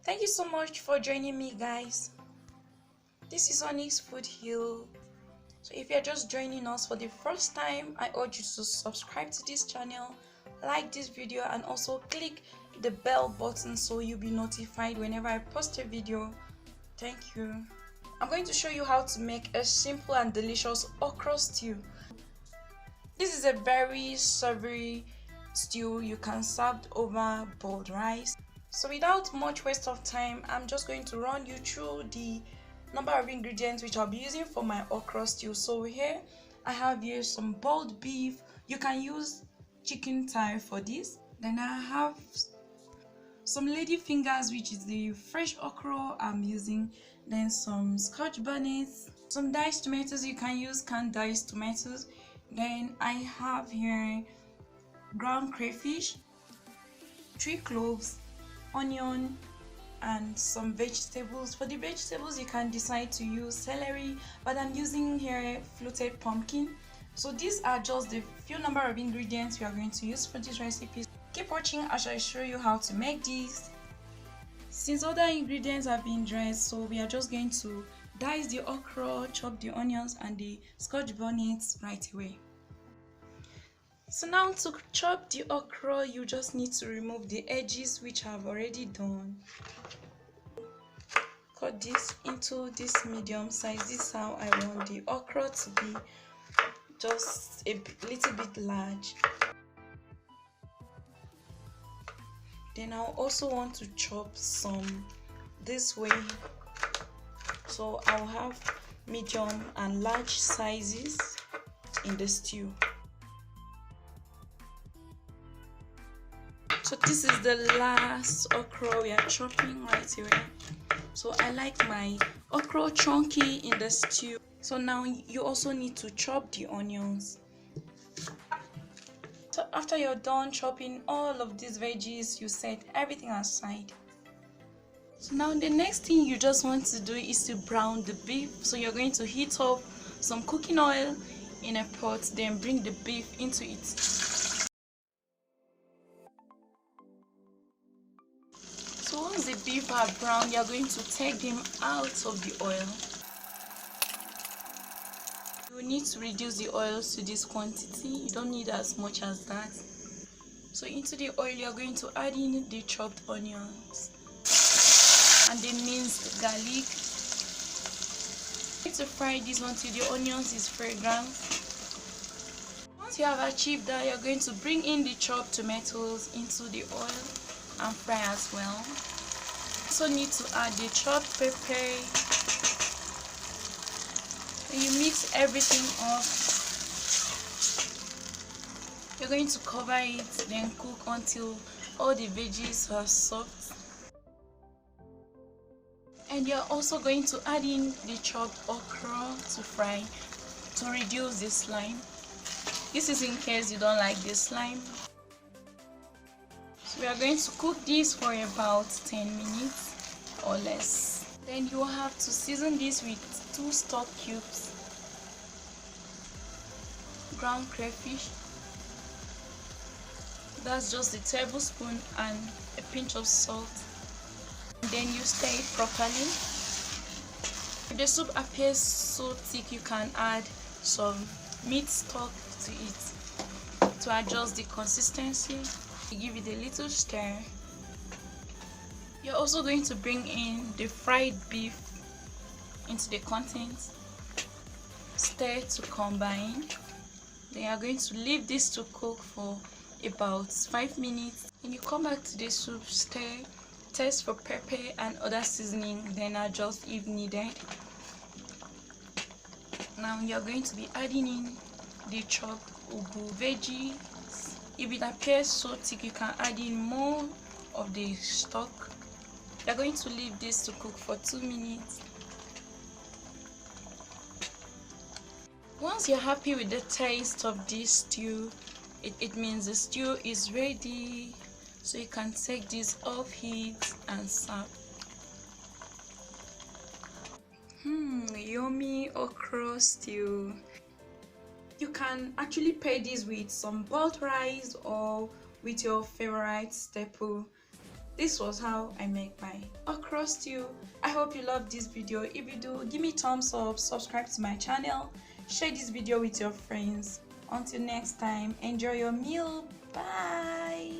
Thank you so much for joining me, guys. This is Onyx Food Hill. So if you're just joining us for the first time, I urge you to subscribe to this channel, like this video, and also click the bell button so you'll be notified whenever I post a video. Thank you. I'm going to show you how to make a simple and delicious okra stew. This is a very savory stew you can serve over boiled rice. So without much waste of time, I'm just going to run you through the number of ingredients which I'll be using for my okra stew. So here I have here some boiled beef. You can use chicken thigh for this. Then I have some lady fingers, which is the fresh okra I'm using. Then some scotch bonnets, some diced tomatoes. You can use canned diced tomatoes. Then I have here ground crayfish, 3 cloves, onion, and some vegetables. For the vegetables, you can decide to use celery, but I'm using here fluted pumpkin. So these are just the few number of ingredients we are going to use for this recipe. Keep watching as I show you how to make this. Since other ingredients have been dried, so we are just going to dice the okra, chop the onions and the scotch bonnets right away. So now to chop the okra, you just need to remove the edges, which I've already done. Cut this into this medium size. This is how I want the okra to be, just a little bit large. Then I'll also want to chop some this way, so I'll have medium and large sizes in the stew. So this is the last okra we are chopping right away. So I like my okra chunky in the stew. So now you also need to chop the onions. So after you're done chopping all of these veggies, you set everything aside. So now the next thing you just want to do is to brown the beef. So you're going to heat up some cooking oil in a pot, then bring the beef into it. So once the beef are brown, you're going to take them out of the oil. You need to reduce the oils to this quantity. You don't need as much as that. So into the oil, you're going to add in the chopped onions and the minced garlic. You need to fry this until the onions is fragrant. Once you have achieved that, you're going to bring in the chopped tomatoes into the oil and fry as well. Also need to add the chopped pepper. And you mix everything up. You're going to cover it, then cook until all the veggies are soft. And you're also going to add in the chopped okra to fry to reduce the slime. This is in case you don't like the slime. So we are going to cook this for about 10 minutes or less. Then you will have to season this with 2 stock cubes, ground crayfish, that's just a tablespoon, and a pinch of salt. And then you stir it properly. If the soup appears so thick, you can add some meat stock to it to adjust the consistency. Give it a little stir. You're also going to bring in the fried beef into the contents. Stir to combine. Then you're going to leave this to cook for about 5 minutes. When you come back to the soup, stir, taste for pepper and other seasoning, then adjust if needed. Now you're going to be adding in the chopped ugwu veggie. If it appears so thick, you can add in more of the stock. You're going to leave this to cook for 2 minutes. Once you're happy with the taste of this stew, it means the stew is ready. So you can take this off heat and serve. Yummy okra stew. You can actually pair this with some boiled rice or with your favorite staple. this was how I make my okra stew. I hope you loved this video. If you do, give me thumbs up, subscribe to my channel, share this video with your friends. Until next time, enjoy your meal. Bye.